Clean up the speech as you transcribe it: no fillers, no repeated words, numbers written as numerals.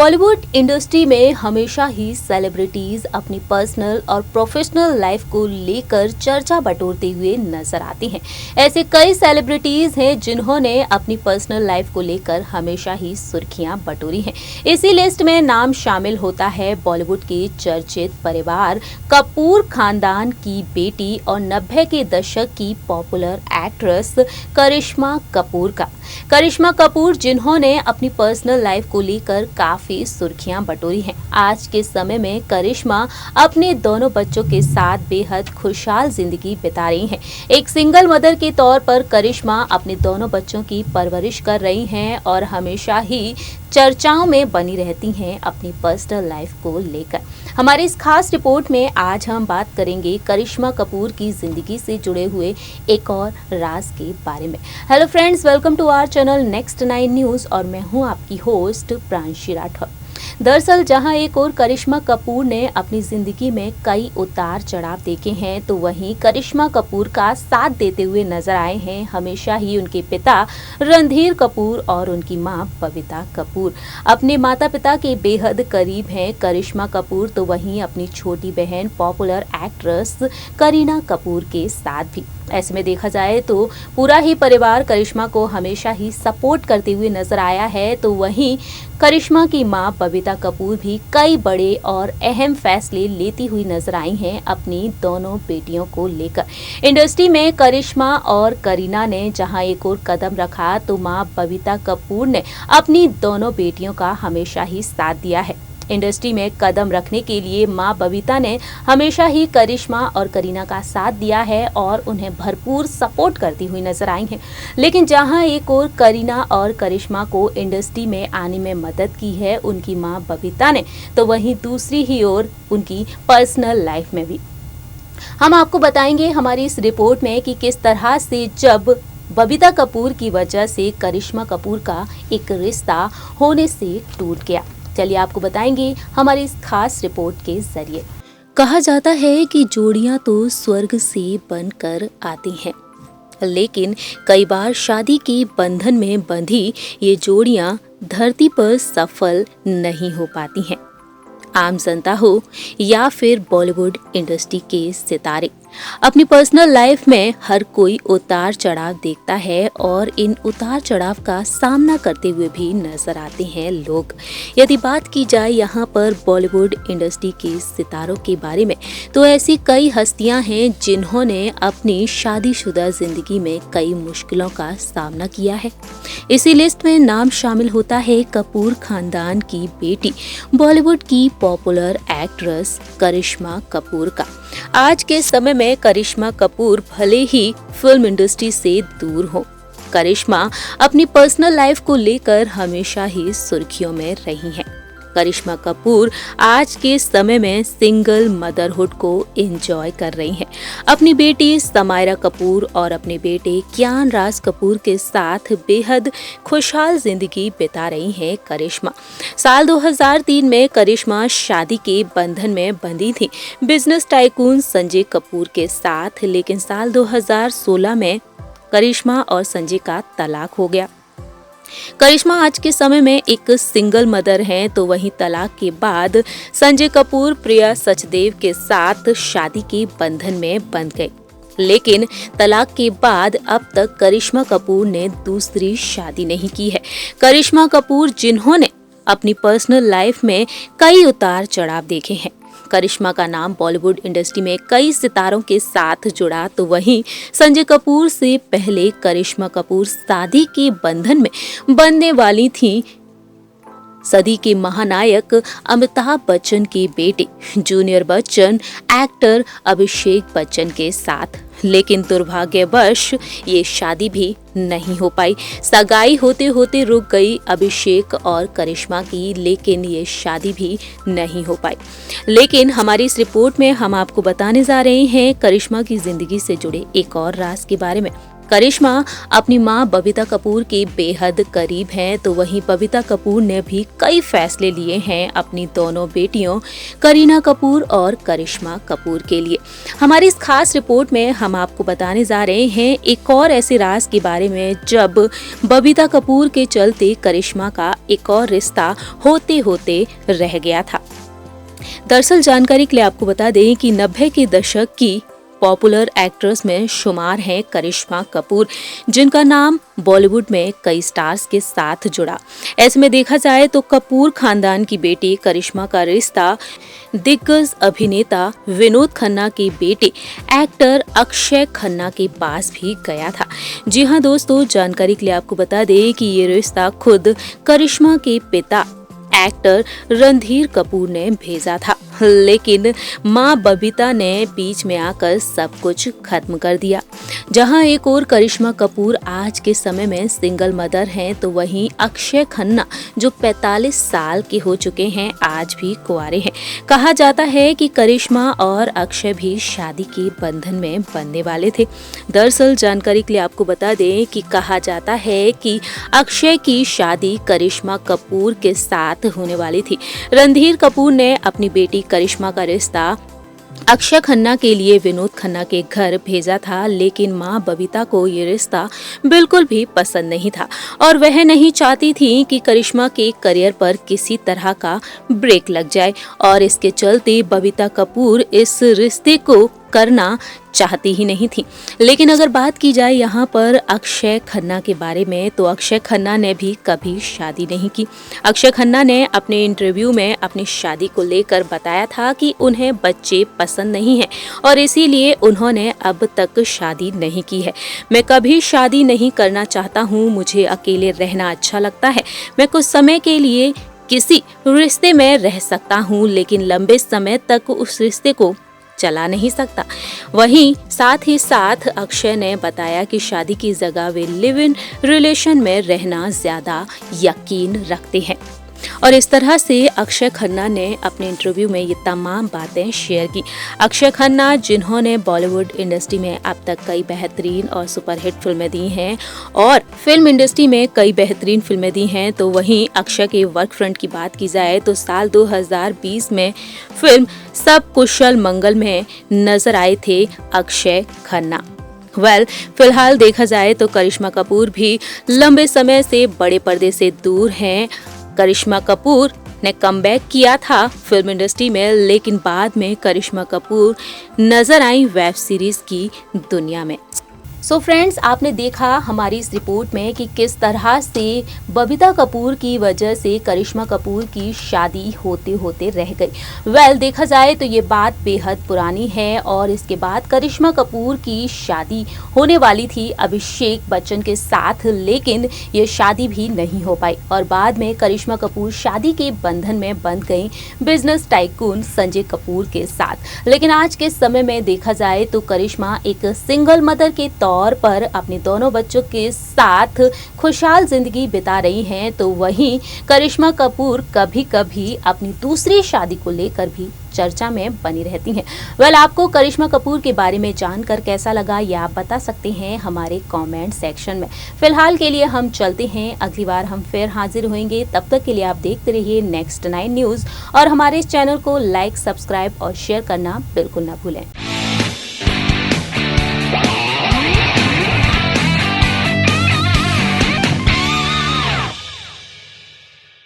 Bollywood industry में हमेशा ही celebrities अपनी पर्सनल और प्रोफेशनल लाइफ को लेकर चर्चा बटोरते हुए नजर आती हैं। ऐसे कई सेलिब्रिटीज हैं जिन्होंने अपनी पर्सनल लाइफ को लेकर हमेशा ही सुर्खियां बटोरी हैं। इसी लिस्ट में नाम शामिल होता है बॉलीवुड के चर्चित परिवार कपूर खानदान की बेटी और 90 के दशक की पॉपुलर एक्ट्रेस करिश्मा कपूर का। करिश्मा कपूर जिन्होंने अपनी पर्सनल लाइफ को लेकर काफी सुर्खियां बटोरी हैं। आज के समय में करिश्मा अपने दोनों बच्चों के साथ बेहद खुशहाल जिंदगी बिता रही हैं। एक सिंगल मदर के तौर पर करिश्मा अपने दोनों बच्चों की परवरिश कर रही हैं और हमेशा ही चर्चाओं में बनी रहती हैं अपनी पर्सनल लाइफ को लेकर। हमारी इस खास रिपोर्ट में आज हम बात करेंगे करिश्मा कपूर की जिंदगी से जुड़े हुए एक और राज के बारे में। Hello friends, welcome to our channel next 9 news और मैं हूं आपकी होस्ट प्रांशी राठौर। दरअसल जहां एक और करिश्मा कपूर ने अपनी जिंदगी में कई उतार चढ़ाव देखे हैं, तो वहीं करिश्मा कपूर का साथ देते हुए नजर आए हैं हमेशा ही उनके पिता रणधीर कपूर और उनकी मां बबीता कपूर। अपने माता पिता के बेहद करीब हैं करिश्मा कपूर, तो वहीं अपनी छोटी बहन पॉपुलर एक्ट्रेस करीना कपूर के साथ भी। ऐसे में देखा जाए तो पूरा ही परिवार करिश्मा को हमेशा ही सपोर्ट करते हुए नजर आया है। तो वहीं करिश्मा की मां बबीता कपूर भी कई बड़े और अहम फैसले लेती हुई नजर आई हैं अपनी दोनों बेटियों को लेकर। इंडस्ट्री में करिश्मा और करीना ने जहां एक और कदम रखा, तो मां बबीता कपूर ने अपनी दोनों बेटियों का हमेशा ही साथ दिया है। इंडस्ट्री में कदम रखने के लिए मां बबीता ने हमेशा ही करिश्मा और करीना का साथ दिया है और उन्हें भरपूर सपोर्ट करती हुई नजर आई हैं। लेकिन जहां एक और करीना और करिश्मा को इंडस्ट्री में आने में मदद की है उनकी मां बबीता ने, तो वहीं दूसरी ही ओर उनकी पर्सनल लाइफ में भी। हम आपको बताएंगे हमारी इस रिपोर्ट में कि किस तरह से जब बबीता कपूर की वजह से करिश्मा कपूर का एक रिश्ता होने से टूट गया। चलिए आपको बताएंगे हमारी इस खास रिपोर्ट के जरिए। कहा जाता है कि जोड़ियां तो स्वर्ग से बनकर आती हैं, लेकिन कई बार शादी के बंधन में बंधी ये जोड़ियां धरती पर सफल नहीं हो पाती हैं। आम जनता हो या फिर बॉलीवुड इंडस्ट्री के सितारे, अपनी पर्सनल लाइफ में हर कोई उतार चढ़ाव देखता है और इन उतार चढ़ाव का सामना करते हुए भी नजर आते हैं लोग। यदि बात की जाए यहाँ पर बॉलीवुड इंडस्ट्री के सितारों के बारे में, तो ऐसी कई हस्तियां हैं जिन्होंने अपनी शादीशुदा जिंदगी में कई मुश्किलों का सामना किया है। इसी लिस्ट में नाम शामिल होता है कपूर खानदान की बेटी बॉलीवुड की पॉपुलर एक्ट्रेस करिश्मा कपूर का। आज के समय में करिश्मा कपूर भले ही फिल्म इंडस्ट्री से दूर हो, करिश्मा अपनी पर्सनल लाइफ को लेकर हमेशा ही सुर्खियों में रही हैं। करिश्मा कपूर आज के समय में सिंगल मदरहुड को एंजॉय कर रही हैं। अपनी बेटी समायरा कपूर और अपने बेटे कियान राज कपूर के साथ बेहद खुशहाल जिंदगी बिता रही हैं करिश्मा। साल 2003 में करिश्मा शादी के बंधन में बंधी थी बिजनेस टाइकून संजय कपूर के साथ, लेकिन साल 2016 में करिश्मा और संजय का तलाक हो गया। करिश्मा आज के समय में एक सिंगल मदर हैं, तो वहीं तलाक के बाद संजय कपूर प्रिया सचदेव के साथ शादी के बंधन में बंध गए। लेकिन तलाक के बाद अब तक करिश्मा कपूर ने दूसरी शादी नहीं की है। करिश्मा कपूर जिन्होंने अपनी पर्सनल लाइफ में कई उतार चढ़ाव देखे हैं। करिश्मा का नाम बॉलीवुड इंडस्ट्री में कई सितारों के साथ जुड़ा, तो वहीं संजय कपूर से पहले करिश्मा कपूर शादी के बंधन में बंधने वाली थीं सदी के महानायक अमिताभ बच्चन के बेटे जूनियर बच्चन एक्टर अभिषेक बच्चन के साथ। लेकिन दुर्भाग्यवश ये शादी भी नहीं हो पाई। सगाई होते होते रुक गई अभिषेक और करिश्मा की, लेकिन ये शादी भी नहीं हो पाई। लेकिन हमारी इस रिपोर्ट में हम आपको बताने जा रहे हैं करिश्मा की जिंदगी से जुड़े एक और राज के बारे में। करिश्मा अपनी मां बबीता कपूर के बेहद करीब हैं, तो वहीं बबीता कपूर ने भी कई फैसले लिए हैं अपनी दोनों बेटियों करीना कपूर और करिश्मा कपूर के लिए। हमारी इस खास रिपोर्ट में हम आपको बताने जा रहे हैं एक और ऐसे राज के बारे में जब बबीता कपूर के चलते करिश्मा का एक और रिश्ता होते होते रह गया था। दरअसल जानकारी के लिए आपको बता दें कि 90 के दशक की पॉपुलर एक्ट्रेस में शुमार हैं करिश्मा कपूर, जिनका नाम बॉलीवुड में कई स्टार्स के साथ जुड़ा। ऐसे में देखा जाए तो कपूर खानदान की बेटी करिश्मा का रिश्ता दिग्गज अभिनेता विनोद खन्ना के बेटे एक्टर अक्षय खन्ना के पास भी गया था। जी हां दोस्तों, जानकारी के लिए आपको बता दें कि ये रिश्ता खुद करिश्मा के पिता एक्टर रणधीर कपूर ने भेजा था, लेकिन मां बबीता ने बीच में आकर सब कुछ खत्म कर दिया। जहां एक और करिश्मा कपूर आज के समय में सिंगल मदर हैं, तो वहीं अक्षय खन्ना जो 45 साल के हो चुके हैं आज भी कुंवारे हैं। कहा जाता है कि करिश्मा और अक्षय भी शादी के बंधन में बंधने वाले थे। दरअसल जानकारी के लिए आपको बता दें कि कहा जाता है कि अक्षय की शादी करिश्मा कपूर के साथ होने वाली थी। रणधीर कपूर ने अपनी बेटी करिश्मा का रिश्ता अक्षय खन्ना के लिए विनोद खन्ना के घर भेजा था, लेकिन मां बबीता को ये रिश्ता बिल्कुल भी पसंद नहीं था और वह नहीं चाहती थी कि करिश्मा के करियर पर किसी तरह का ब्रेक लग जाए और इसके चलते बबीता कपूर इस रिश्ते को करना चाहती ही नहीं थी। लेकिन अगर बात की जाए यहाँ पर अक्षय खन्ना के बारे में, तो अक्षय खन्ना ने भी कभी शादी नहीं की। अक्षय खन्ना ने अपने इंटरव्यू में अपनी शादी को लेकर बताया था कि उन्हें बच्चे पसंद नहीं हैं और इसीलिए उन्होंने अब तक शादी नहीं की है। मैं कभी शादी नहीं करना चाहता हूँ, मुझे अकेले रहना अच्छा लगता है। मैं कुछ समय के लिए किसी रिश्ते में रह सकता हूँ, लेकिन लंबे समय तक उस रिश्ते को चला नहीं सकता। वहीं साथ ही साथ अक्षय ने बताया कि शादी की जगह वे लिव इन रिलेशन में रहना ज्यादा यकीन रखते हैं। और इस तरह से अक्षय खन्ना ने अपने इंटरव्यू में ये तमाम बातें शेयर की। अक्षय खन्ना जिन्होंने बॉलीवुड इंडस्ट्री में अब तक कई बेहतरीन और सुपरहिट फिल्में दी हैं और फिल्म इंडस्ट्री में कई बेहतरीन फिल्में दी हैं, तो वहीं अक्षय के वर्क फ्रंट की बात की जाए तो साल 2020 में फिल्म सब कुशल मंगल में नजर आए थे अक्षय खन्ना। फिलहाल देखा जाए तो करिश्मा कपूर भी लंबे समय से बड़े पर्दे से दूर हैं। करिश्मा कपूर ने कमबैक किया था फिल्म इंडस्ट्री में, लेकिन बाद में करिश्मा कपूर नजर आई वेब सीरीज की दुनिया में। सो फ्रेंड्स, आपने देखा हमारी इस रिपोर्ट में कि किस तरह से बबीता कपूर की वजह से करिश्मा कपूर की शादी होते होते रह गई। देखा जाए तो ये बात बेहद पुरानी है और इसके बाद करिश्मा कपूर की शादी होने वाली थी अभिषेक बच्चन के साथ, लेकिन ये शादी भी नहीं हो पाई और बाद में करिश्मा कपूर शादी के बंधन में बंध गई बिजनेस टाइकून संजय कपूर के साथ। लेकिन आज के समय में देखा जाए तो करिश्मा एक सिंगल मदर के तौर पर अपने दोनों बच्चों के साथ खुशहाल जिंदगी बिता रही हैं, तो वहीं करिश्मा कपूर कभी कभी अपनी दूसरी शादी को लेकर भी चर्चा में बनी रहती हैं। आपको करिश्मा कपूर के बारे में जानकर कैसा लगा ये आप बता सकते हैं हमारे कमेंट सेक्शन में। फिलहाल के लिए हम चलते हैं, अगली बार हम फिर हाजिर होंगे। तब तक के लिए आप देखते रहिए नेक्स्ट 9 न्यूज और हमारे इस चैनल को लाइक, सब्सक्राइब और शेयर करना बिल्कुल ना भूलें।